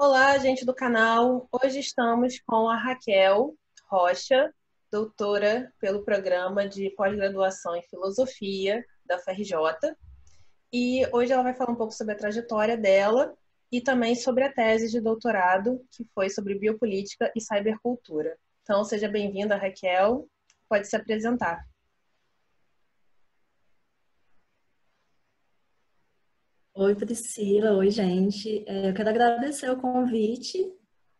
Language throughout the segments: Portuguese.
Olá, gente do canal. Hoje estamos com a Raquel Rocha, doutora pelo programa de pós-graduação em filosofia da UFRJ. E hoje ela vai falar um pouco sobre a trajetória dela e também sobre a tese de doutorado, que foi sobre biopolítica e cybercultura. Então, seja bem-vinda, Raquel. Pode se apresentar. Oi, Priscila. Oi, gente. Eu quero agradecer o convite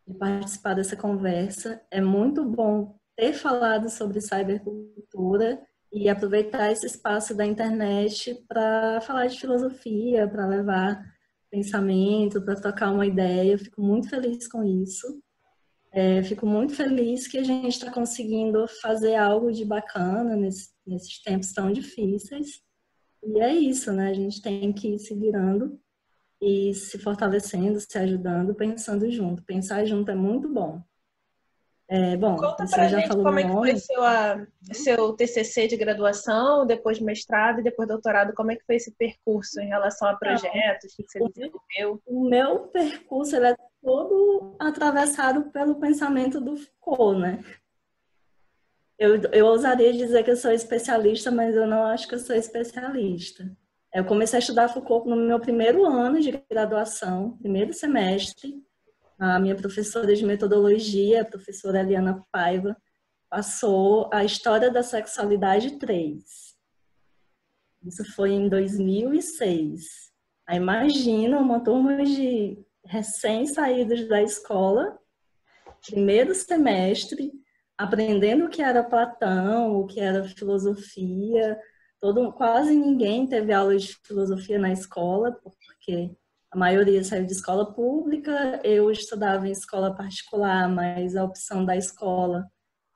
de participar dessa conversa. É muito bom ter falado sobre cybercultura e aproveitar esse espaço da internet para falar de filosofia, para levar pensamento, para trocar uma ideia. Eu fico muito feliz com isso. Fico muito feliz que a gente está conseguindo fazer algo de bacana nesses tempos tão difíceis. E é isso, né? A gente tem que ir se virando e se fortalecendo, se ajudando, pensando junto. Pensar junto é muito bom. Bom, Conta você pra já gente falou como meu é que foi nome. seu TCC de graduação, depois mestrado e depois doutorado. Como é que foi esse percurso em relação a Então, projetos que você o, desenvolveu? o meu percurso ele é todo atravessado pelo pensamento do Foucault, né? Eu ousaria dizer que eu sou especialista, mas eu não acho que eu sou especialista. Eu comecei a estudar Foucault no meu primeiro ano de graduação, primeiro semestre. A minha professora de metodologia, a professora Eliana Paiva, passou a História da Sexualidade 3. Isso foi em 2006. Aí imagina uma turma de recém-saídos da escola, primeiro semestre, aprendendo o que era Platão, o que era filosofia. Quase ninguém teve aula de filosofia na escola, porque a maioria saiu de escola pública. Eu estudava em escola particular, mas a opção da escola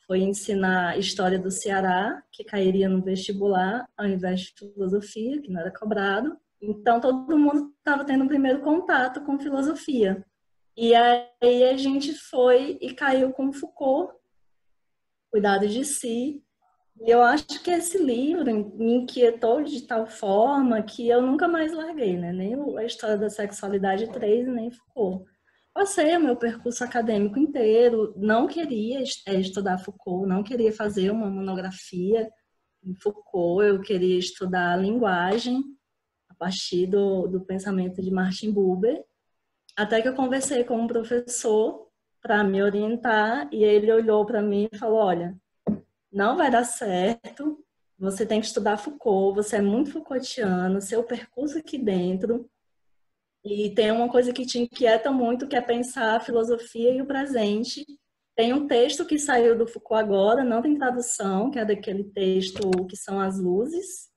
foi ensinar história do Ceará, que cairia no vestibular, ao invés de filosofia, que não era cobrado. Então, todo mundo estava tendo um primeiro contato com filosofia. E aí a gente foi e caiu com Foucault, Cuidado de Si. E eu acho que esse livro me inquietou de tal forma que eu nunca mais larguei, né? Nem a História da Sexualidade 3, nem Foucault. Passei o meu percurso acadêmico inteiro, não queria estudar Foucault, não queria fazer uma monografia em Foucault, eu queria estudar a linguagem a partir do pensamento de Martin Buber, até que eu conversei com um professor para me orientar e ele olhou para mim e falou: olha, não vai dar certo, você tem que estudar Foucault, você é muito Foucaultiano, seu percurso aqui dentro, e tem uma coisa que te inquieta muito, que é pensar a filosofia e o presente. Tem um texto que saiu do Foucault agora, não tem tradução, que é daquele texto que são as luzes,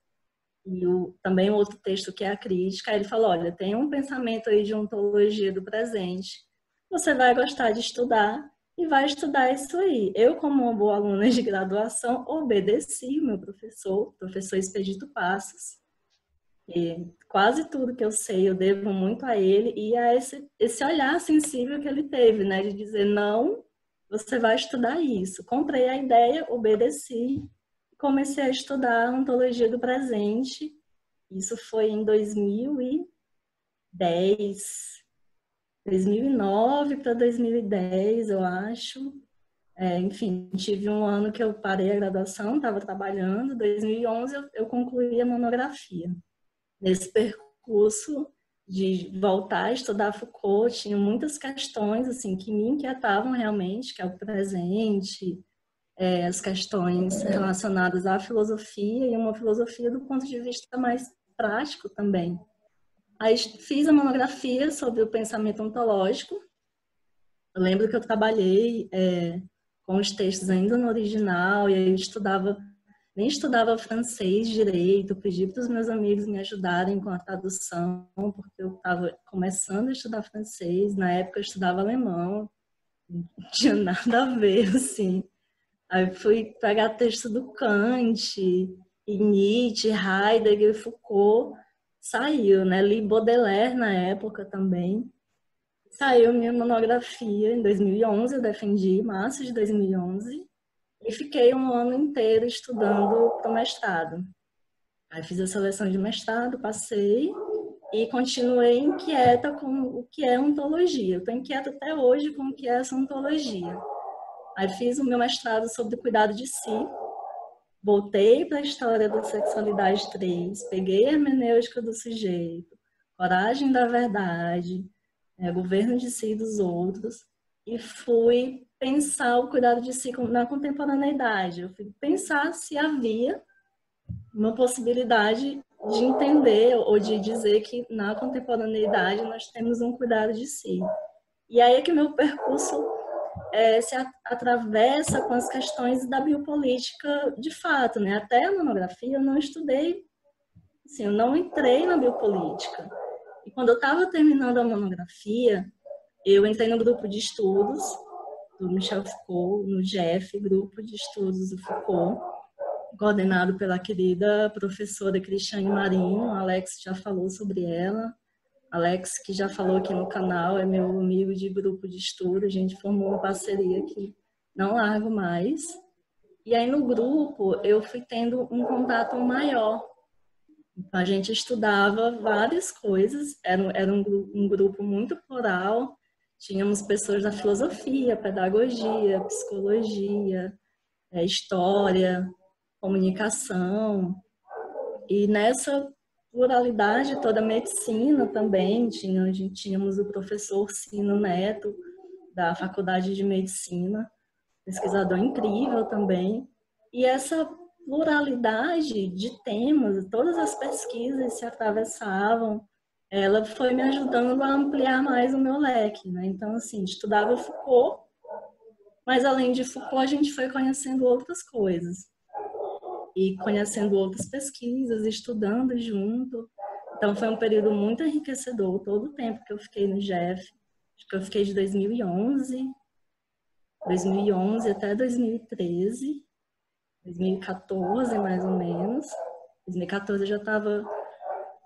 e também um outro texto que é a crítica. Ele falou: olha, tem um pensamento aí de ontologia do presente, você vai gostar de estudar e vai estudar isso aí. Eu, como uma boa aluna de graduação, obedeci o meu professor, professor Expedito Passos, e quase tudo que eu sei eu devo muito a ele e a esse olhar sensível que ele teve, né, de dizer: não, você vai estudar isso. Comprei a ideia, obedeci, comecei a estudar a ontologia do presente. Isso foi em 2010, 2009 para 2010, eu acho. Enfim, tive um ano que eu parei a graduação, estava trabalhando. Em 2011 eu concluí a monografia. Nesse percurso de voltar a estudar Foucault, tinha muitas questões assim que me inquietavam realmente, que é o presente, as questões relacionadas à filosofia e uma filosofia do ponto de vista mais prático também. Aí fiz a monografia sobre o pensamento ontológico. Eu lembro que eu trabalhei com os textos ainda no original e aí nem estudava francês direito, pedi para os meus amigos me ajudarem com a tradução, porque eu estava começando a estudar francês, na época eu estudava alemão, não tinha nada a ver, assim. Aí fui pegar texto do Kant, e Nietzsche, Heidegger, Foucault, saiu, né? Li Baudelaire na época também. Saiu minha monografia em 2011, eu defendi, março de 2011, e fiquei um ano inteiro estudando para o mestrado. Aí fiz a seleção de mestrado, passei, e continuei inquieta com o que é ontologia. Eu estou inquieta até hoje com o que é essa ontologia. Aí fiz o meu mestrado sobre cuidado de si, voltei para a história da sexualidade 3, peguei a hermenêutica do sujeito, coragem da verdade, governo de si e dos outros, e fui pensar o cuidado de si na contemporaneidade. Eu fui pensar se havia uma possibilidade de entender ou de dizer que na contemporaneidade nós temos um cuidado de si. E aí é que meu percurso se atravessa com as questões da biopolítica de fato, né? Até a monografia eu não estudei, assim, eu não entrei na biopolítica. E quando eu estava terminando a monografia, eu entrei no grupo de estudos do Michel Foucault, no GEF, Grupo de Estudos do Foucault, coordenado pela querida professora Cristiane Marinho. A Alex já falou sobre ela. Alex, que já falou aqui no canal, é meu amigo de grupo de estudo. A gente formou uma parceria que não largo mais. E aí, no grupo, eu fui tendo um contato maior. Então, a gente estudava várias coisas. Era um grupo muito plural. Tínhamos pessoas da filosofia, pedagogia, psicologia, história, comunicação. E nessa pluralidade toda, medicina também, tínhamos o professor Cino Neto, da Faculdade de Medicina, pesquisador incrível também. E essa pluralidade de temas, todas as pesquisas se atravessavam, ela foi me ajudando a ampliar mais o meu leque, né? Então, assim, estudava Foucault, mas além de Foucault, a gente foi conhecendo outras coisas. E conhecendo outras pesquisas, estudando junto. Então, foi um período muito enriquecedor, todo o tempo que eu fiquei no GEF. Acho que eu fiquei de 2011 até 2013, 2014, mais ou menos. 2014 eu já estava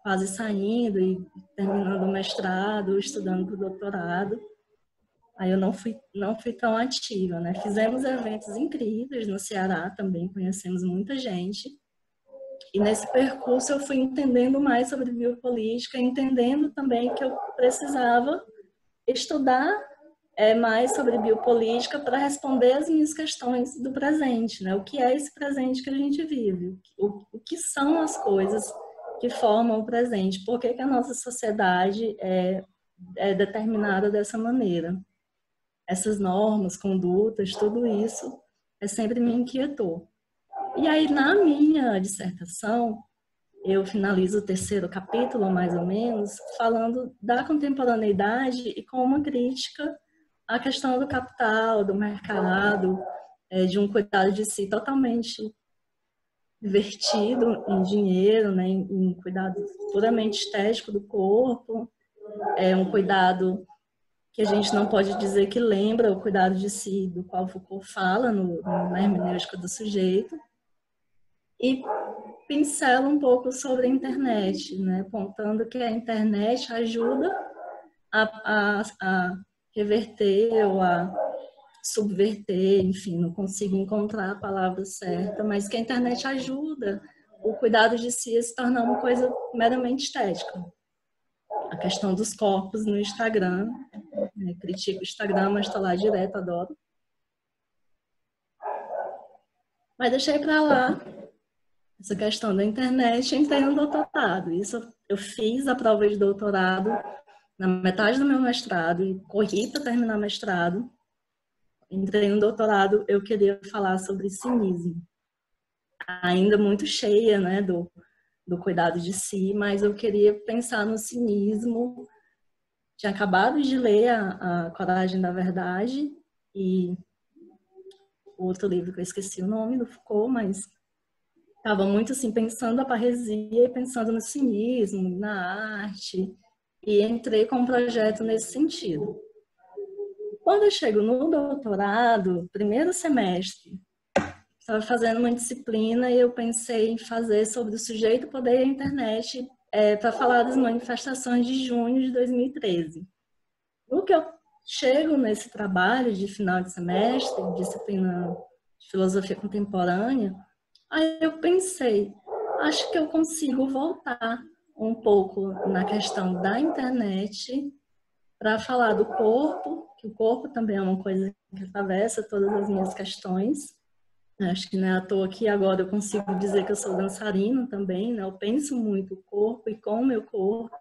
quase saindo e terminando o mestrado, estudando para o doutorado. Aí eu não fui tão ativa, né? Fizemos eventos incríveis no Ceará também, conhecemos muita gente. E nesse percurso eu fui entendendo mais sobre biopolítica, entendendo também que eu precisava estudar mais sobre biopolítica para responder as minhas questões do presente, né? O que é esse presente que a gente vive? O que são as coisas que formam o presente? Por que a nossa sociedade é determinada dessa maneira? Essas normas, condutas, tudo isso sempre me inquietou. E aí, na minha dissertação, eu finalizo o 3º capítulo, mais ou menos, falando da contemporaneidade e com uma crítica à questão do capital, do mercado, de um cuidado de si totalmente invertido em dinheiro, né, em cuidado puramente estético do corpo, um cuidado que a gente não pode dizer que lembra o cuidado de si, do qual Foucault fala na hermenêutica do sujeito, e pincela um pouco sobre a internet, né, apontando que a internet ajuda a reverter ou a subverter, enfim, não consigo encontrar a palavra certa, mas que a internet ajuda o cuidado de si a se tornar uma coisa meramente estética. A questão dos corpos no Instagram, né? Critico o Instagram, mas estou lá direto, adoro. Mas deixei para lá essa questão da internet e entrei no doutorado. Isso eu fiz a prova de doutorado na metade do meu mestrado e corri para terminar o mestrado. Entrei no doutorado, eu queria falar sobre cinismo. Ainda muito cheia, né, do cuidado de si, mas eu queria pensar no cinismo. Tinha acabado de ler a Coragem da Verdade e outro livro que eu esqueci o nome, do Foucault, mas estava muito assim, pensando a parresia e pensando no cinismo, na arte, e entrei com um projeto nesse sentido. Quando eu chego no doutorado, primeiro semestre, estava fazendo uma disciplina e eu pensei em fazer sobre o sujeito, o poder e a internet para falar das manifestações de junho de 2013. No que eu chego nesse trabalho de final de semestre, disciplina de filosofia contemporânea, aí eu pensei, acho que eu consigo voltar um pouco na questão da internet para falar do corpo, que o corpo também é uma coisa que atravessa todas as minhas questões. Acho que não é à toa que agora eu consigo dizer que eu sou dançarina também, né? Eu penso muito o corpo e com o meu corpo.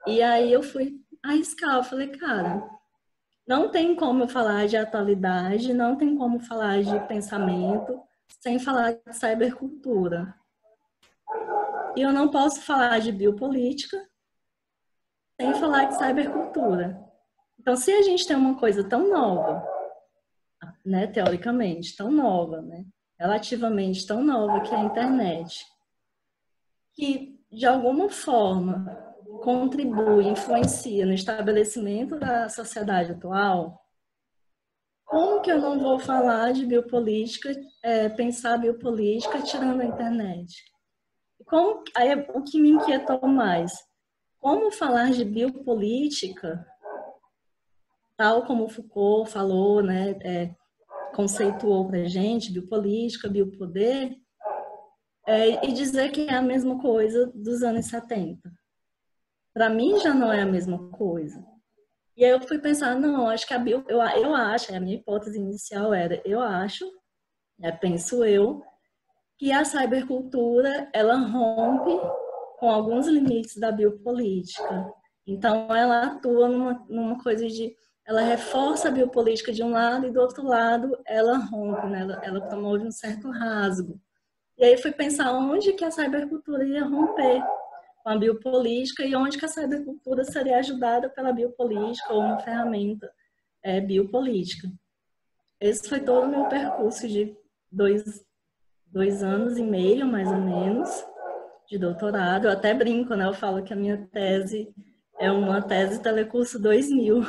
E aí eu fui arriscar, eu falei, cara, não tem como eu falar de atualidade, não tem como falar de pensamento sem falar de cybercultura. E eu não posso falar de biopolítica sem falar de cybercultura. Então, se a gente tem uma coisa tão nova, né, teoricamente, tão nova, né, relativamente tão nova que é a internet, que de alguma forma contribui, influencia no estabelecimento da sociedade atual, como que eu não vou falar de biopolítica, pensar biopolítica tirando a internet? Aí, o que me inquietou mais? Como falar de biopolítica, tal como Foucault falou, né, conceituou para a gente, biopolítica, biopoder, e dizer que é a mesma coisa dos anos 70. Para mim já não é a mesma coisa. E aí eu fui pensar, não, acho que eu acho, a minha hipótese inicial era, eu acho, penso eu, que a cybercultura, ela rompe com alguns limites da biopolítica. Então, ela atua numa coisa de, ela reforça a biopolítica de um lado e do outro lado ela rompe, né? Ela promove um certo rasgo. E aí fui pensar onde que a cybercultura ia romper com a biopolítica e onde que a cybercultura seria ajudada pela biopolítica ou uma ferramenta biopolítica. Esse foi todo o meu percurso de dois anos e meio, mais ou menos, de doutorado. Eu até brinco, né? Eu falo que a minha tese é uma tese Telecurso 2000,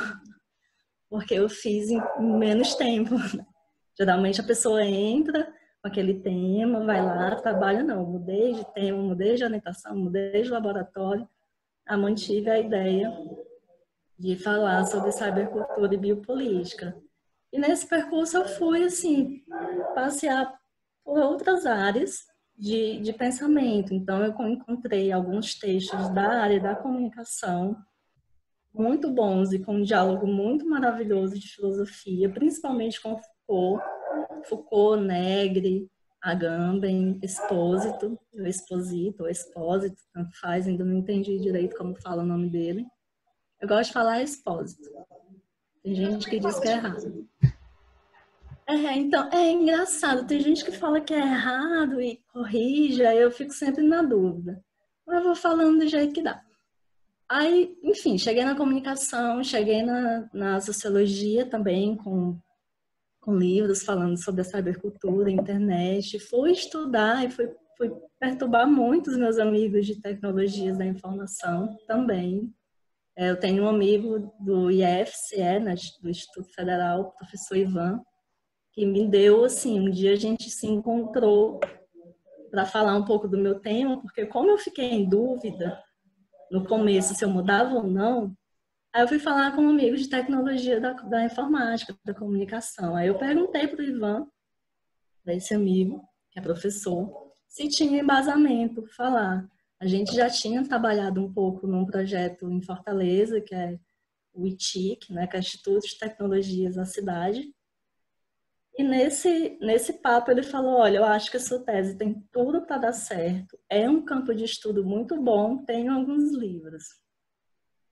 porque eu fiz em menos tempo. Geralmente a pessoa entra com aquele tema, vai lá, trabalha, não, mudei de tema, mudei de orientação, mudei de laboratório, mantive a ideia de falar sobre cybercultura e biopolítica. E nesse percurso eu fui, assim, passear por outras áreas de pensamento. Então, eu encontrei alguns textos da área da comunicação muito bons e com um diálogo muito maravilhoso de filosofia, principalmente com Foucault, Negri, Agamben, Expósito, tanto faz, ainda não entendi direito como fala o nome dele. Eu gosto de falar Expósito. Tem gente que diz que é errado. Então, é engraçado. Tem gente que fala que é errado e corrige, aí eu fico sempre na dúvida. Mas eu vou falando do jeito que dá. Aí, enfim, cheguei na comunicação, cheguei na sociologia também, com livros falando sobre a cybercultura, internet. Fui estudar e fui perturbar muito os meus amigos de tecnologias da informação também. Eu tenho um amigo do IFCE, né, do Instituto Federal, o professor Ivan, que me deu, assim, um dia a gente se encontrou para falar um pouco do meu tema, porque como eu fiquei em dúvida no começo se eu mudava ou não, aí eu fui falar com um amigo de tecnologia da informática, da comunicação. Aí eu perguntei para o Ivan, desse amigo, que é professor, se tinha embasamento para falar. A gente já tinha trabalhado um pouco num projeto em Fortaleza, que é o ITIC, né, que é o Instituto de Tecnologias da Cidade. E nesse papo ele falou, olha, eu acho que a sua tese tem tudo para dar certo, é um campo de estudo muito bom, tem alguns livros.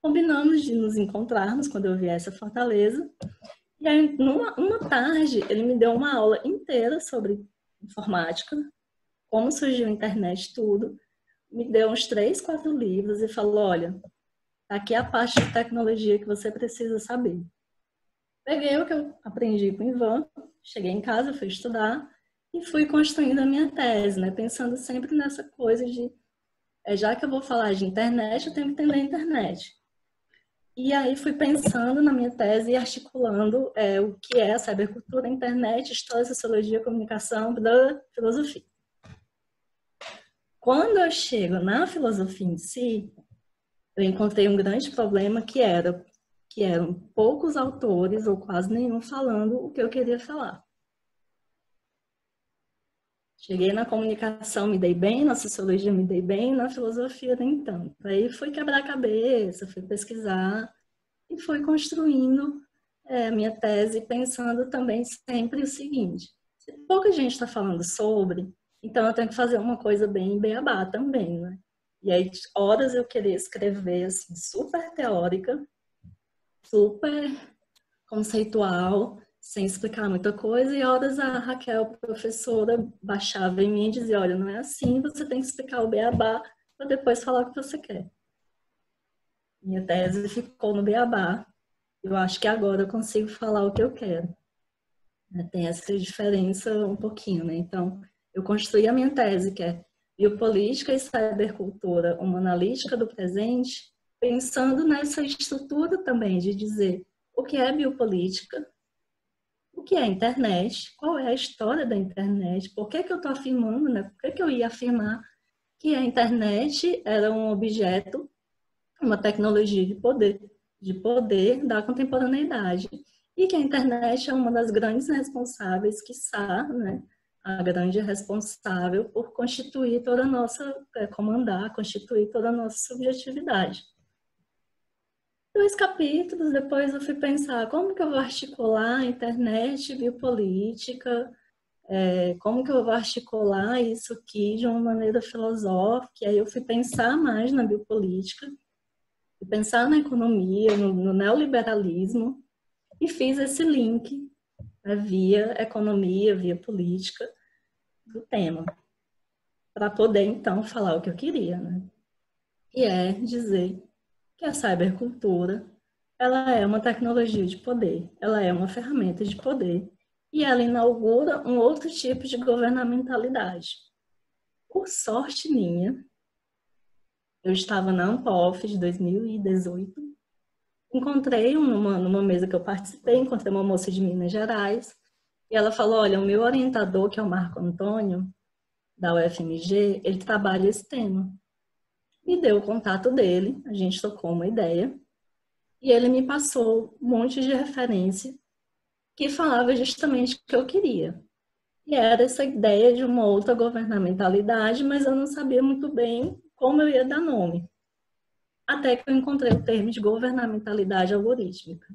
Combinamos de nos encontrarmos quando eu viesse a Fortaleza. E aí, uma tarde, ele me deu uma aula inteira sobre informática, como surgiu a internet, tudo. Me deu uns 3, 4 livros e falou, olha, aqui é a parte de tecnologia que você precisa saber. Peguei o que eu aprendi com o Ivan, cheguei em casa, fui estudar e fui construindo a minha tese, né? Pensando sempre nessa coisa de, já que eu vou falar de internet, eu tenho que entender a internet. E aí fui pensando na minha tese e articulando o que é a cybercultura, a internet, história, sociologia, comunicação, da filosofia. Quando eu chego na filosofia em si, eu encontrei um grande problema que eram poucos autores, ou quase nenhum, falando o que eu queria falar. Cheguei na comunicação, me dei bem, na sociologia me dei bem, na filosofia nem tanto. Aí fui quebrar a cabeça, fui pesquisar e fui construindo a minha tese, pensando também sempre o seguinte: se pouca gente está falando sobre, então eu tenho que fazer uma coisa bem beabá também, né? E aí, horas eu queria escrever assim, super teórica, super conceitual, sem explicar muita coisa, e horas a Raquel, professora, baixava em mim e dizia: olha, não é assim, você tem que explicar o beabá para depois falar o que você quer. Minha tese ficou no beabá. Eu acho que agora eu consigo falar o que eu quero. Tem essa diferença um pouquinho, né? Então, eu construí a minha tese, que é Biopolítica e Cybercultura, uma analítica do presente, pensando nessa estrutura também de dizer o que é biopolítica, o que é a internet, qual é a história da internet, por que que eu estou afirmando, né? Por que que eu ia afirmar que a internet era um objeto, uma tecnologia de poder da contemporaneidade. E que a internet é uma das grandes responsáveis, quiçá, né, a grande responsável por constituir toda a nossa, comandar, constituir toda a nossa subjetividade. 2 capítulos, depois eu fui pensar como que eu vou articular a internet biopolítica, como que eu vou articular isso aqui de uma maneira filosófica, e aí eu fui pensar mais na biopolítica, fui pensar na economia, no neoliberalismo, e fiz esse link, né, via economia, via política do tema, para poder então falar o que eu queria, né? E é dizer que a cybercultura, ela é uma tecnologia de poder, ela é uma ferramenta de poder, e ela inaugura um outro tipo de governamentalidade. Por sorte minha, eu estava na Ampof de 2018, encontrei numa mesa que eu participei, encontrei uma moça de Minas Gerais, e ela falou: olha, o meu orientador, que é o Marco Antônio, da UFMG, ele trabalha esse tema. Me deu o contato dele, a gente tocou uma ideia, e ele me passou um monte de referência que falava justamente o que eu queria. E era essa ideia de uma outra governamentalidade, mas eu não sabia muito bem como eu ia dar nome. Até que eu encontrei o termo de governamentalidade algorítmica,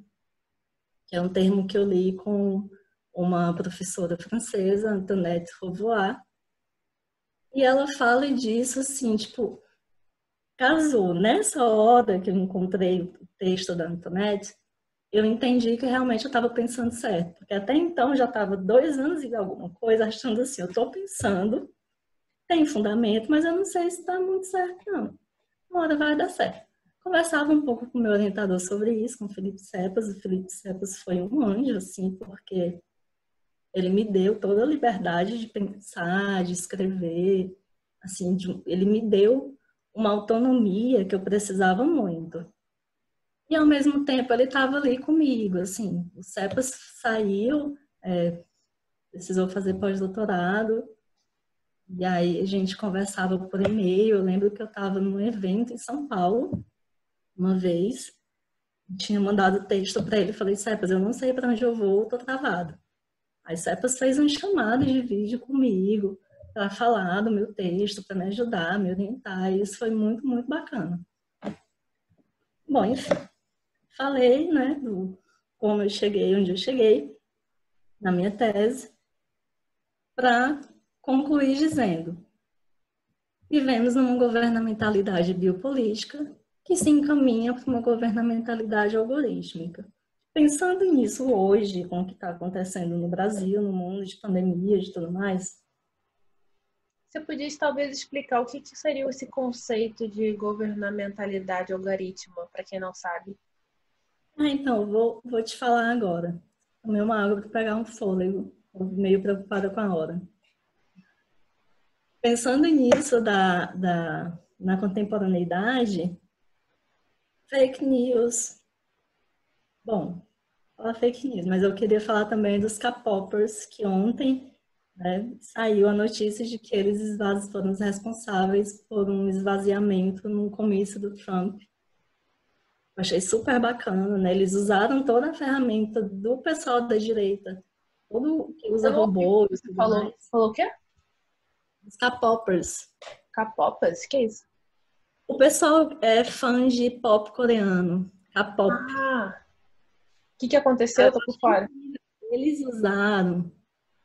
que é um termo que eu li com uma professora francesa, Antoinette Rouvois, e ela fala disso assim, tipo, casou. Nessa hora que eu encontrei o texto da Antoinette, eu entendi que realmente eu estava pensando certo, porque até então eu já estava 2 anos e alguma coisa achando assim, eu estou pensando, tem fundamento, mas eu não sei se está muito certo, não. Uma hora vai dar certo. Conversava um pouco com o meu orientador sobre isso, com o Felipe Cepas. O Felipe Cepas foi um anjo, assim, porque ele me deu toda a liberdade de pensar, de escrever, assim, ele me deu uma autonomia que eu precisava muito. E ao mesmo tempo ele estava ali comigo, assim, o Cepas saiu, precisou fazer pós-doutorado, e aí a gente conversava por e-mail. Eu lembro que eu estava num evento em São Paulo, uma vez, tinha mandado texto para ele, falei: Cepas, eu não sei para onde eu vou, tô travado. Aí Cepas fez uma chamada de vídeo comigo para falar do meu texto, para me ajudar, me orientar, e isso foi muito, muito bacana. Bom, enfim, falei, né, do como eu cheguei onde eu cheguei na minha tese, para concluir dizendo: vivemos numa governamentalidade biopolítica que se encaminha para uma governamentalidade algorítmica. Pensando nisso hoje, com o que está acontecendo no Brasil, no mundo de pandemia e tudo mais. Você podia talvez explicar o que seria esse conceito de governamentalidade algorítmica, para quem não sabe? Então, vou te falar agora. Tomei uma água para pegar um fôlego, meio preocupada com a hora. Pensando nisso na contemporaneidade, fake news. Bom, falar fake news, mas eu queria falar também dos K-popers, que ontem, né, saiu a notícia de que eles foram os responsáveis por um esvaziamento no comício do Trump. Eu achei super bacana, né? Eles usaram toda a ferramenta do pessoal da direita, todo que usa Eu não ouvi o robô que e você tudo falou. mais. Falou o quê? Os K-popers. K-popas? Que é isso? O pessoal é fã de pop coreano, K-pop. Ah, o que aconteceu? Eu tô por fora. Eles usaram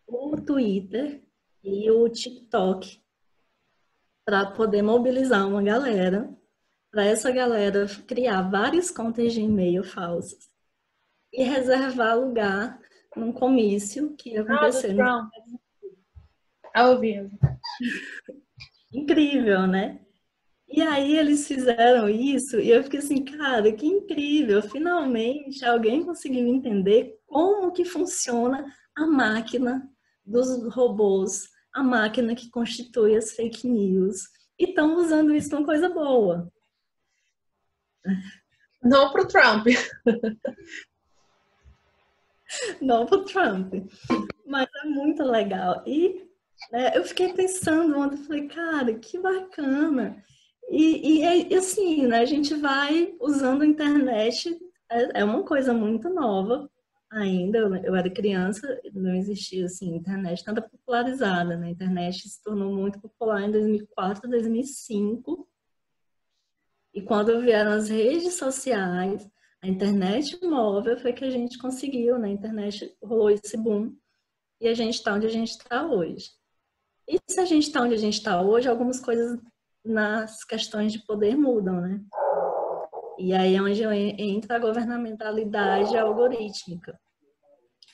o Twitter e o TikTok para poder mobilizar uma galera, para essa galera criar várias contas de e-mail falsas e reservar lugar num comício que ia Ah, do acontecer no... Trump. Ao vivo. Incrível, né? E aí eles fizeram isso e eu fiquei assim, cara, que incrível! Finalmente alguém conseguiu entender como que funciona a máquina dos robôs, a máquina que constitui as fake news. E estão usando isso como coisa boa. Não pro Trump. Não pro Trump. Mas é muito legal. E né, eu fiquei pensando ontem, falei, cara, que bacana. E assim, né, a gente vai usando a internet, é uma coisa muito nova ainda. Eu era criança, não existia assim, internet tanta popularizada, né? A internet se tornou muito popular em 2004, 2005. E quando vieram as redes sociais, a internet móvel, foi que a gente conseguiu, né? A internet rolou esse boom e a gente está onde a gente está hoje. E se a gente está onde a gente está hoje, algumas coisas nas questões de poder mudam, né? E aí é onde entra a governamentalidade algorítmica,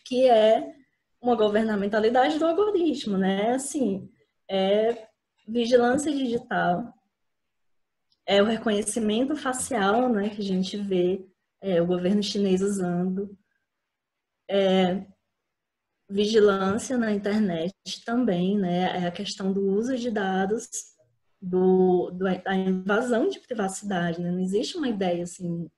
que é uma governamentalidade do algoritmo, né? Assim, é vigilância digital, é o reconhecimento facial, né, que a gente vê o governo chinês usando, vigilância na internet também, né, é a questão do uso de dados, da invasão de privacidade, né? Não existe uma ideia assim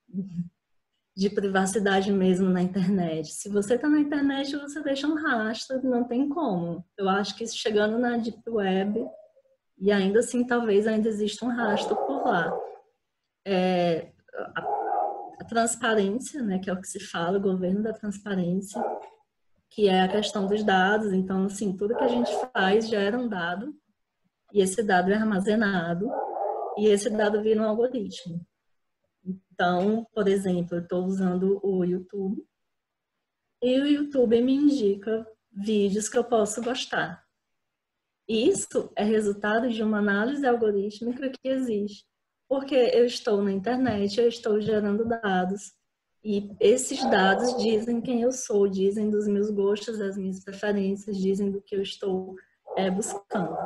de privacidade mesmo na internet. Se você está na internet, você deixa um rastro, não tem como. Eu acho que chegando na Deep Web, e ainda assim talvez ainda exista um rastro por lá. A transparência, né, que é o que se fala, o governo da transparência, que é a questão dos dados. Então, assim, tudo que a gente faz gera um dado, e esse dado é armazenado, e esse dado vira um algoritmo. Então, por exemplo, eu estou usando o YouTube, e o YouTube me indica vídeos que eu posso gostar. Isso é resultado de uma análise algorítmica que existe, porque eu estou na internet, eu estou gerando dados, e esses dados dizem quem eu sou, dizem dos meus gostos, das minhas preferências, dizem do que eu estou buscando.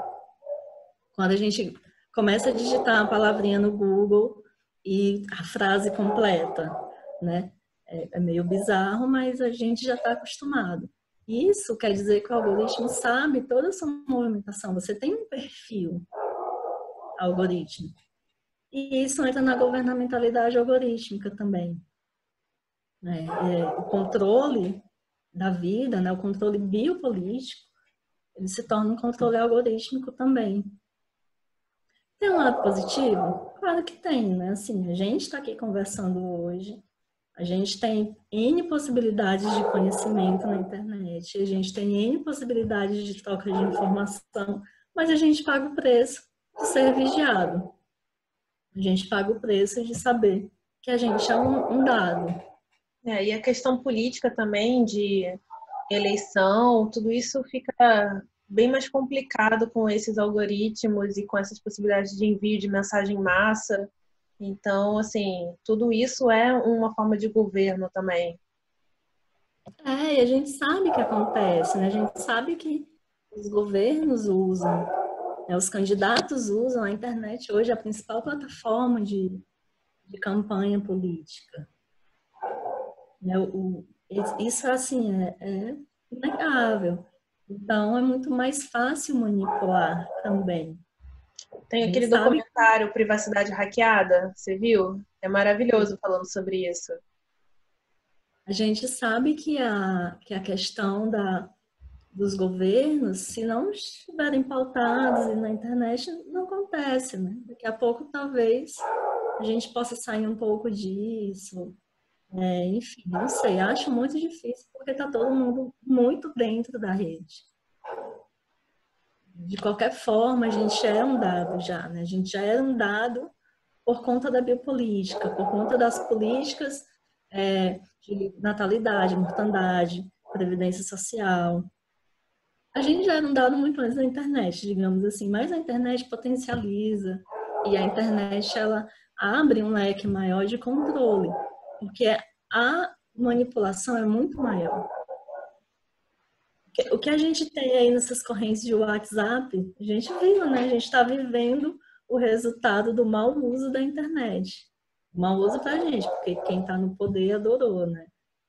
Quando a gente começa a digitar uma palavrinha no Google e a frase completa, né? É meio bizarro, mas a gente já está acostumado. Isso quer dizer que o algoritmo sabe toda a sua movimentação. Você tem um perfil algorítmico. E isso entra na governamentalidade algorítmica também. Né? O controle da vida, né? O controle biopolítico, ele se torna um controle algorítmico também. Tem um lado positivo? Claro que tem, né? Assim, a gente está aqui conversando hoje, a gente tem N possibilidades de conhecimento na internet, a gente tem N possibilidades de troca de informação, mas a gente paga o preço de ser vigiado. A gente paga o preço de saber que a gente é um dado. E a questão política também, de eleição, tudo isso fica bem mais complicado com esses algoritmos e com essas possibilidades de envio de mensagem em massa. Então, assim, tudo isso é uma forma de governo também. E a gente sabe o que acontece, né? A gente sabe que os governos usam, né? Os candidatos usam a internet hoje, a principal plataforma de campanha política. Né? Isso, assim, é inegável. Então, é muito mais fácil manipular também. Tem A gente aquele sabe, documentário Privacidade Hackeada, você viu? É maravilhoso falando sobre isso. a gente sabe que a questão dos governos, se não estiverem pautados e na internet, não acontece, né? Daqui a pouco, talvez, a gente possa sair um pouco disso. Enfim, não sei, acho muito difícil porque está todo mundo muito dentro da rede. de qualquer forma, a gente já era um dado já, né? A gente já era um dado por conta da biopolítica, por conta das políticas de natalidade, mortandade, previdência social. A gente já era um dado muito antes da internet, digamos assim, mas a internet potencializa e a internet ela abre um leque maior de controle, porque a manipulação é muito maior. O que a gente tem aí nessas correntes de WhatsApp, a gente viu, né? A gente está vivendo o resultado do mau uso da internet. Mau uso para a gente, porque quem está no poder adorou, né?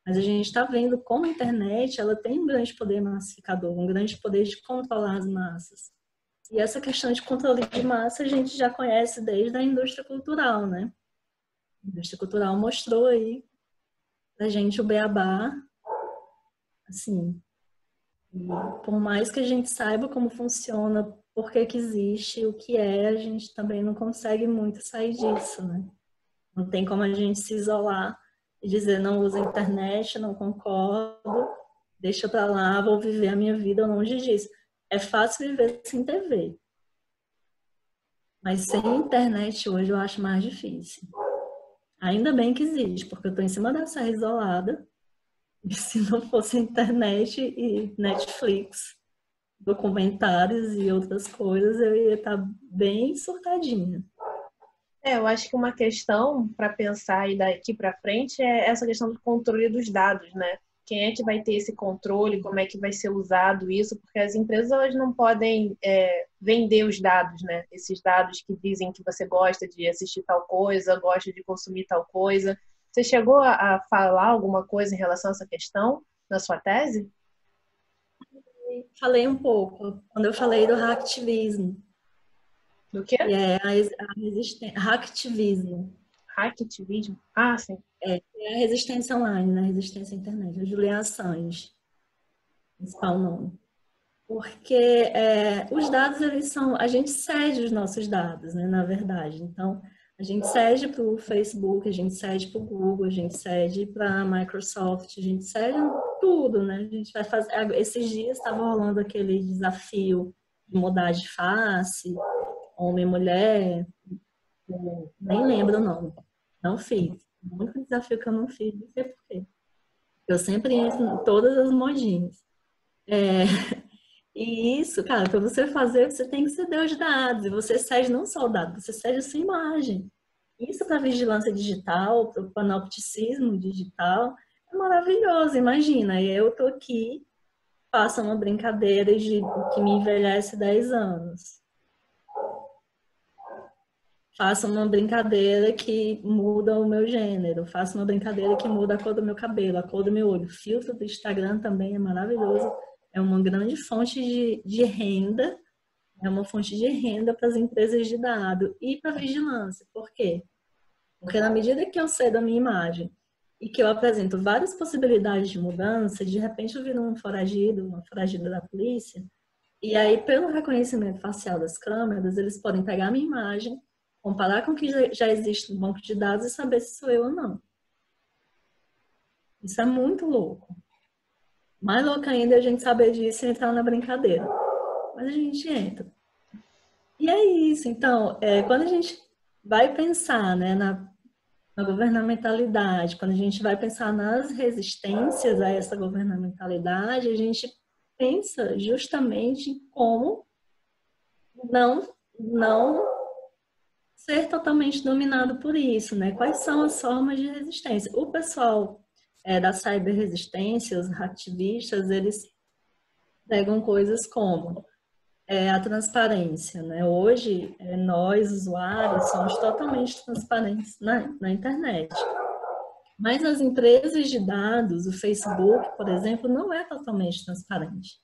Mas a gente está vendo como a internet ela tem um grande poder massificador, um grande poder de controlar as massas. E essa questão de controle de massa a gente já conhece desde a indústria cultural, né? A indústria cultural mostrou aí pra gente o beabá, assim, e por mais que a gente saiba como funciona, por que que existe, o que é, a gente também não consegue muito sair disso, né? Não tem como a gente se isolar e dizer não uso a internet, não concordo, deixa pra lá, vou viver a minha vida longe disso. É fácil viver sem TV, mas sem internet hoje eu acho mais difícil. Ainda bem que existe, porque eu tô em cima da serra isolada, e se não fosse internet e Netflix, documentários e outras coisas, eu ia estar bem surtadinha. Eu acho que uma questão para pensar aí daqui para frente é essa questão do controle dos dados, né? Quem é que vai ter esse controle? Como é que vai ser usado isso? Porque as empresas elas não podem vender os dados, né? Esses dados que dizem que você gosta de assistir tal coisa, gosta de consumir tal coisa. Você chegou a falar alguma coisa em relação a essa questão na sua tese? Falei um pouco, quando eu falei do hacktivismo, Do quê? que é a resistência, hacktivismo, Hacktivismo? Ah, sim. é a resistência online, né? Resistência à internet, o Julian Assange, principal nome. Porque os dados, eles são, a gente cede os nossos dados, né, na verdade. Então, a gente cede para o Facebook, a gente cede para o Google, a gente cede para a Microsoft, a gente cede tudo, né? A gente vai fazer. Esses dias estava rolando aquele desafio de mudar de face, homem e mulher, nem lembro o nome. Não fiz. O único desafio que eu não fiz, não sei por quê. Eu sempre entro em todas as modinhas. E isso, cara, para você fazer, você tem que ceder os dados. E você cede não só o dado, você cede a sua imagem. Isso para vigilância digital, para o panopticismo digital, é maravilhoso. Imagina, eu tô aqui, faço uma brincadeira de que me envelhece 10 anos. Faço uma brincadeira que muda o meu gênero. Faço uma brincadeira que muda a cor do meu cabelo, a cor do meu olho. O filtro do Instagram também é maravilhoso. É uma grande fonte de renda. É uma fonte de renda para as empresas de dado e para a vigilância. Por quê? Porque na medida que eu sei da minha imagem e que eu apresento várias possibilidades de mudança, de repente eu viro um foragido, uma foragida da polícia, e aí pelo reconhecimento facial das câmeras, eles podem pegar a minha imagem, comparar com o que já existe no banco de dados e saber se sou eu ou não. Isso é muito louco. Mais louco ainda é a gente saber disso e entrar na brincadeira. Mas a gente entra. E é isso. Então, quando a gente vai pensar, né, na governamentalidade, quando a gente vai pensar nas resistências a essa governamentalidade, a gente pensa justamente em como não ser totalmente dominado por isso, né? Quais são as formas de resistência? O pessoal da cyberresistência, os ativistas, eles pegam coisas como a transparência, né? Hoje, nós, usuários, somos totalmente transparentes na internet. Mas as empresas de dados, o Facebook, por exemplo, não é totalmente transparente.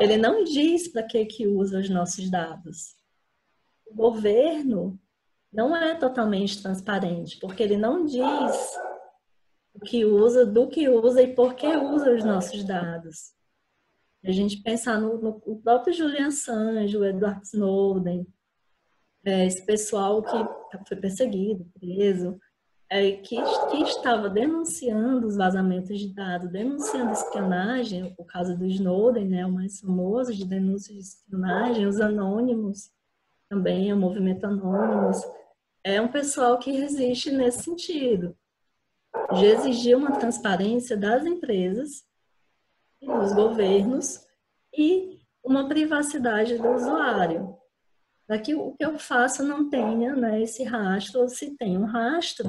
Ele não diz para que usa os nossos dados. O governo não é totalmente transparente, porque ele não diz o que usa, do que usa e por que usa os nossos dados. A gente pensar no próprio Julian Assange, o Edward Snowden, esse pessoal que foi perseguido, preso, que estava denunciando os vazamentos de dados, denunciando espionagem, o caso do Snowden, né, o mais famoso de denúncia de espionagem, os anônimos, também o movimento Anônimos, é um pessoal que resiste nesse sentido, de exigir uma transparência das empresas e dos governos e uma privacidade do usuário, para que o que eu faço não tenha, né, esse rastro, ou se tem um rastro,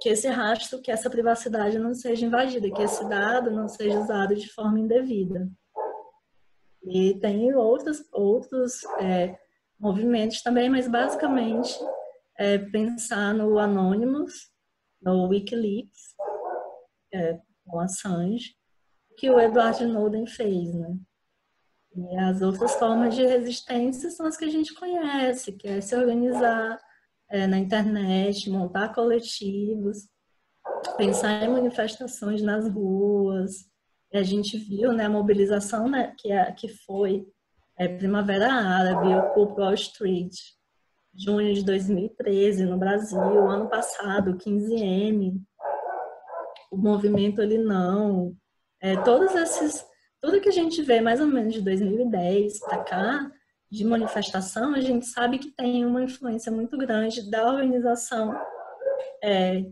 que esse rastro, que essa privacidade não seja invadida, que esse dado não seja usado de forma indevida. E tem outros movimentos também, mas basicamente pensar no Anonymous, no Wikileaks, com Assange, que o Edward Snowden fez, né? E as outras formas de resistência são as que a gente conhece, que é se organizar na internet, montar coletivos, pensar em manifestações nas ruas. E a gente viu, né, a mobilização, né, que foi Primavera Árabe, Ocupa Wall Street, junho de 2013 no Brasil, ano passado, 15M, o movimento Ele Não, tudo que a gente vê mais ou menos de 2010 para cá, de manifestação, a gente sabe que tem uma influência muito grande da organização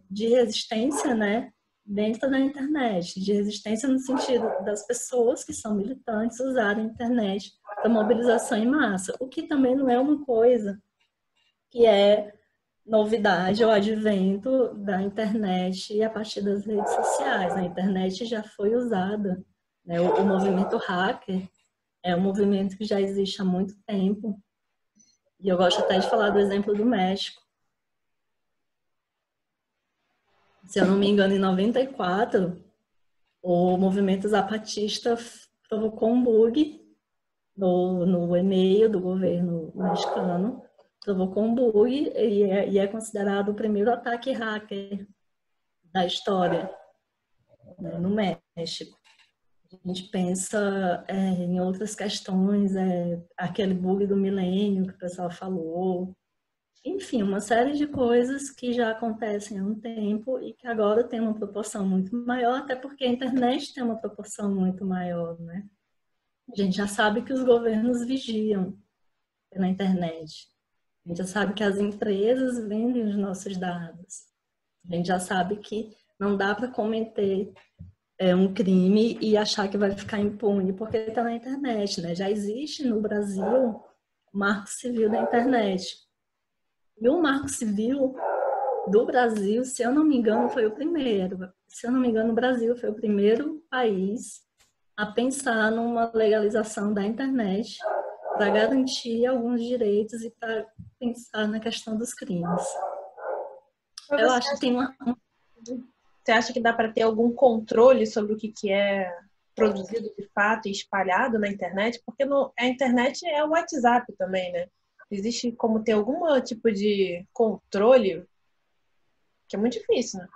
de resistência, né, dentro da internet, de resistência no sentido das pessoas que são militantes usarem a internet para mobilização em massa, o que também não é uma coisa que é novidade ou advento da internet e a partir das redes sociais. A internet já foi usada, né? O movimento hacker é um movimento que já existe há muito tempo, e eu gosto até de falar do exemplo do México. Se eu não me engano, em 94, o movimento zapatista provocou um bug no e-mail do governo mexicano, provocou um bug e é considerado o primeiro ataque hacker da história, né, no México. A gente pensa em outras questões, aquele bug do milênio que o pessoal falou, enfim, uma série de coisas que já acontecem há um tempo e que agora tem uma proporção muito maior, até porque a internet tem uma proporção muito maior, né? A gente já sabe que os governos vigiam na internet. A gente já sabe que as empresas vendem os nossos dados. A gente já sabe que não dá para cometer um crime e achar que vai ficar impune porque está na internet, né? Já existe no Brasil o Marco Civil da internet. E o Marco Civil do Brasil, se eu não me engano, foi o primeiro. Se eu não me engano, o Brasil foi o primeiro país a pensar numa legalização da internet para garantir alguns direitos e para pensar na questão dos crimes. Eu acho que tem Você acha que dá para ter algum controle sobre o que é produzido de fato e espalhado na internet? Porque a internet é o WhatsApp também, né? Existe como ter algum tipo de controle? Que é muito difícil, né?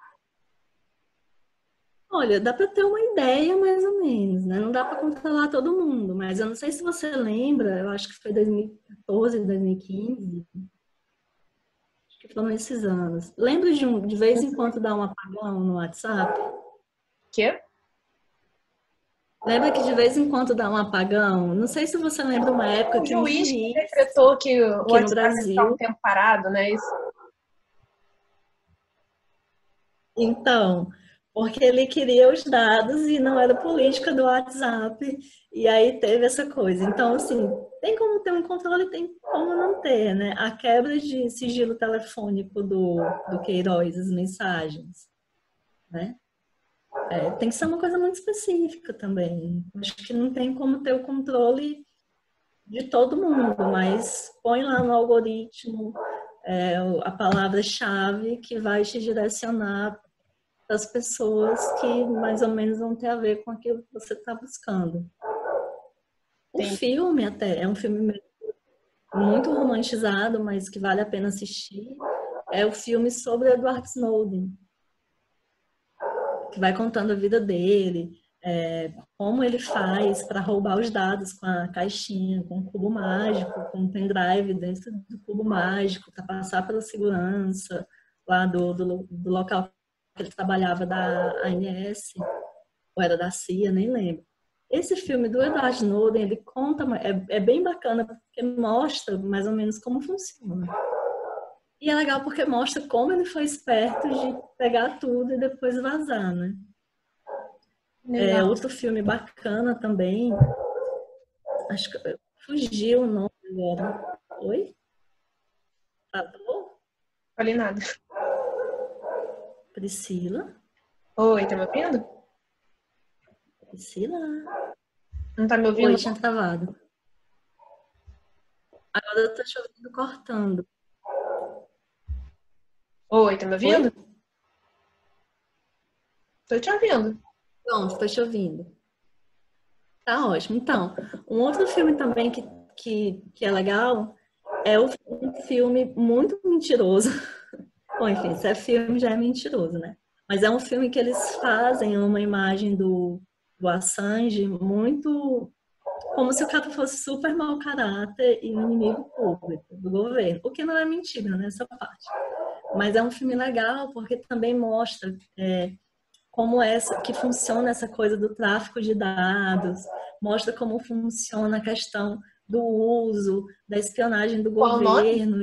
Olha, dá para ter uma ideia mais ou menos, né? Não dá para controlar todo mundo, mas eu não sei se você lembra, eu acho que foi 2014, 2015, acho que foram esses anos. Lembra de vez em quando dar um apagão no WhatsApp? Quê? Lembra que de vez em quando dá um apagão? Não sei se você lembra uma época que um juiz juiz decretou que o no Brasil está um tempo parado, né? Isso. Então, porque ele queria os dados e não era política do WhatsApp, e aí teve essa coisa. Então, assim, tem como ter um controle, tem como não ter, né? A quebra de sigilo telefônico do Queiroz, as mensagens, né? Tem que ser uma coisa muito específica também. Acho que não tem como ter o controle de todo mundo, mas põe lá no algoritmo a palavra-chave que vai te direcionar para as pessoas que mais ou menos vão ter a ver com aquilo que você está buscando. O filme até é um filme muito romantizado, mas que vale a pena assistir. É o filme sobre Edward Snowden, que vai contando a vida dele, como ele faz para roubar os dados com a caixinha, com o cubo mágico, com o pendrive dentro do cubo mágico, para passar pela segurança, lá do local que ele trabalhava da ANS, ou era da CIA, nem lembro. Esse filme do Edward Snowden, ele conta, é bem bacana, porque mostra mais ou menos como funciona. E é legal porque mostra como ele foi esperto de pegar tudo e depois vazar, né? Outro filme bacana também, acho que fugiu o nome agora. Oi? Falei nada. Priscila? Oi, tá me ouvindo? Priscila? Não tá me ouvindo? Oi, tinha travado. Agora eu tô te ouvindo cortando. Oi, tá me ouvindo? Oi? Tô te ouvindo. Pronto, tô te ouvindo. Tá ótimo. Então, um outro filme também que é legal é um filme muito mentiroso. Bom, enfim, se é filme já é mentiroso, né? Mas é um filme que eles fazem uma imagem do Assange muito como se o cara fosse super mau caráter e um inimigo público do governo, o que não é mentira nessa parte. Mas é um filme legal porque também mostra como que funciona essa coisa do tráfico de dados, mostra como funciona a questão do uso, da espionagem do Qual o nome? governo.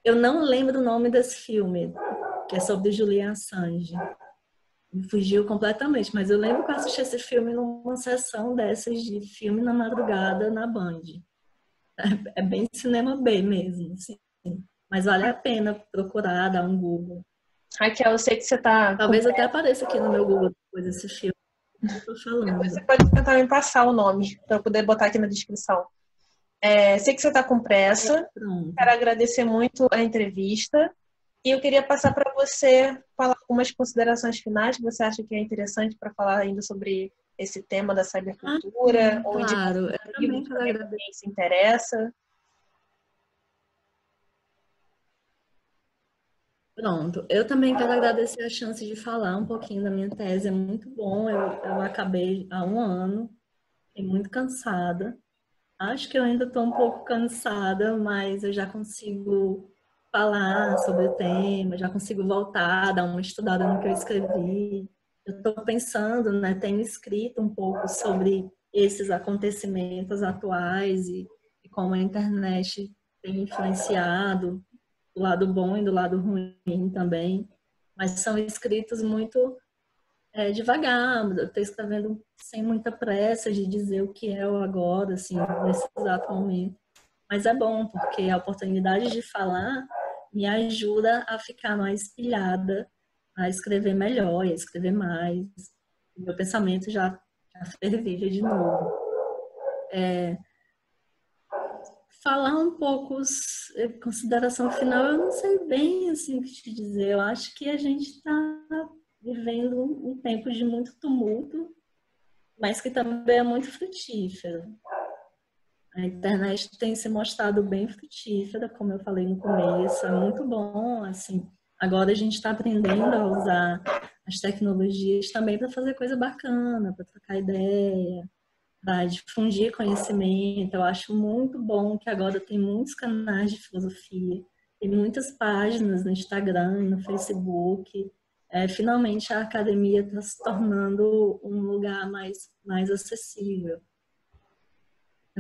Eu não lembro o nome desse filme, que é sobre Julian Assange. Me fugiu completamente, mas eu lembro que eu assisti esse filme numa sessão dessas de filme na madrugada na Band. É bem cinema B mesmo, assim. Mas vale a pena procurar, dar um Google. Raquel, eu sei que você tá Talvez até apareça aqui no meu Google depois desse filme que eu tô falando. Você pode tentar me passar o nome para eu poder botar aqui na descrição. Sei que você está com pressa. Pronto. Quero agradecer muito a entrevista. E eu queria passar para você falar algumas considerações finais que você acha que é interessante para falar ainda sobre esse tema da cybercultura, ou claro, eu também quero para agradecer. quem se interessa. Pronto, eu também quero agradecer a chance de falar um pouquinho da minha tese, é muito bom, eu acabei há um ano, fiquei muito cansada, acho que eu ainda estou um pouco cansada, mas eu já consigo falar sobre o tema, já consigo voltar, dar uma estudada no que eu escrevi, eu estou pensando, né, tenho escrito um pouco sobre esses acontecimentos atuais e como a internet tem influenciado do lado bom e do lado ruim também, mas são escritos muito devagar, eu estou escrevendo sem muita pressa de dizer o que é o agora, assim, nesse exato momento. Mas é bom, porque a oportunidade de falar me ajuda a ficar mais pilhada, a escrever melhor, a escrever mais. O meu pensamento já fervilha de novo. Falar um pouco, consideração final, eu não sei bem assim o que te dizer. Eu acho que a gente está vivendo um tempo de muito tumulto, mas que também é muito frutífero. A internet tem se mostrado bem frutífera, como eu falei no começo, é muito bom, assim. Agora a gente está aprendendo a usar as tecnologias também para fazer coisa bacana, para trocar ideia, para difundir conhecimento. Eu acho muito bom que agora tem muitos canais de filosofia, tem muitas páginas no Instagram, no Facebook. Finalmente a academia está se tornando um lugar mais acessível.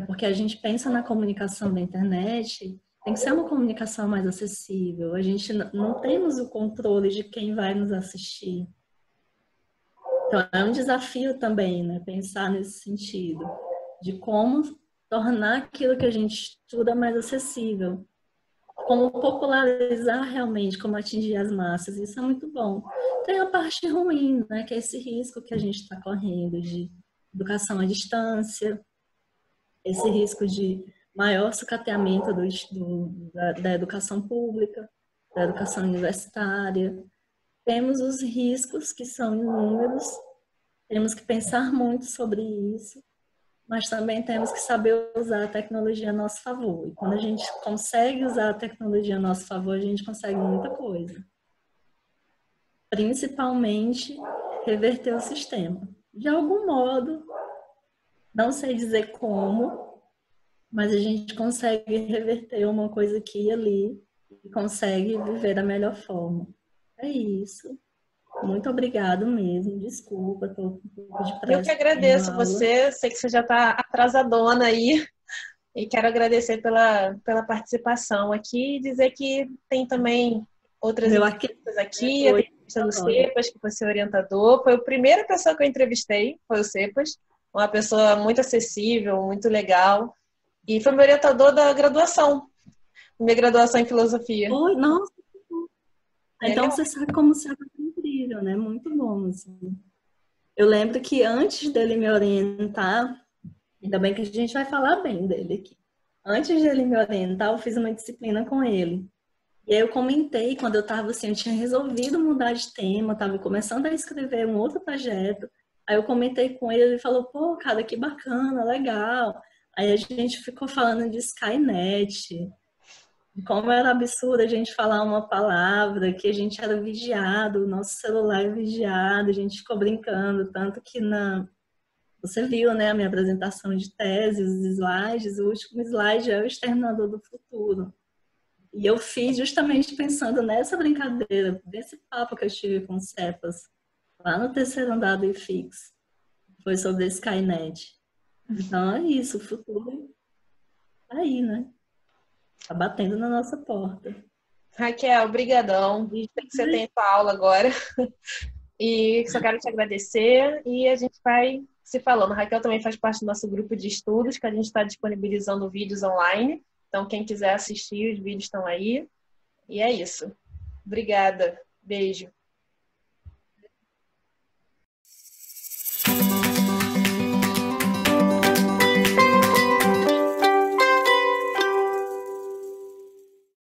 Porque a gente pensa na comunicação da internet, tem que ser uma comunicação mais acessível. A gente não temos o controle de quem vai nos assistir. Então, é um desafio também, né? Pensar nesse sentido, de como tornar aquilo que a gente estuda mais acessível. Como popularizar realmente, como atingir as massas. Isso é muito bom. Tem a parte ruim, né? Que é esse risco que a gente está correndo de educação à distância, esse risco de maior sucateamento da educação pública, da educação universitária. Temos os riscos que são inúmeros, temos que pensar muito sobre isso, mas também temos que saber usar a tecnologia a nosso favor. E quando a gente consegue usar a tecnologia a nosso favor, a gente consegue muita coisa. Principalmente reverter o sistema. De algum modo, não sei dizer como, mas a gente consegue reverter uma coisa aqui e ali e consegue viver da melhor forma. É isso. Muito obrigado mesmo. Desculpa, estou com um pouco de Eu que pressa na agradeço aula. você, sei que você já está atrasadona aí, e quero agradecer pela participação aqui e dizer que tem também outras Meu aqui entrevistas aqui, a hoje entrevista do agora. Cepas, que foi seu orientador, foi a primeira pessoa que eu entrevistei, foi o Cepas, uma pessoa muito acessível, muito legal, e foi meu orientador da graduação, minha graduação em filosofia. Oi, nossa, então Legal? você sabe como ser incrível, né? Muito bom, assim. Eu lembro que antes dele me orientar, ainda bem que a gente vai falar bem dele aqui. Antes dele me orientar, eu fiz uma disciplina com ele. E aí eu comentei, quando eu estava assim, eu tinha resolvido mudar de tema, estava começando a escrever um outro projeto. Aí eu comentei com ele, ele falou, pô, cara, que bacana, legal. Aí a gente ficou falando de Skynet, de como era absurdo a gente falar uma palavra, que a gente era vigiado, o nosso celular é vigiado, a gente ficou brincando, tanto que você viu, né, a minha apresentação de tese, os slides, o último slide é o Exterminador do Futuro. E eu fiz justamente pensando nessa brincadeira, desse papo que eu tive com o Cepas, lá no terceiro andar do IFIX. Foi sobre a Skynet. Então é isso, o futuro tá aí, né? Tá batendo na nossa porta. Raquel, brigadão. Sei que você tem sua aula agora. E só quero te agradecer e a gente vai se falando. A Raquel também faz parte do nosso grupo de estudos, que a gente está disponibilizando vídeos online. Então, quem quiser assistir, os vídeos estão aí. E é isso. Obrigada. Beijo.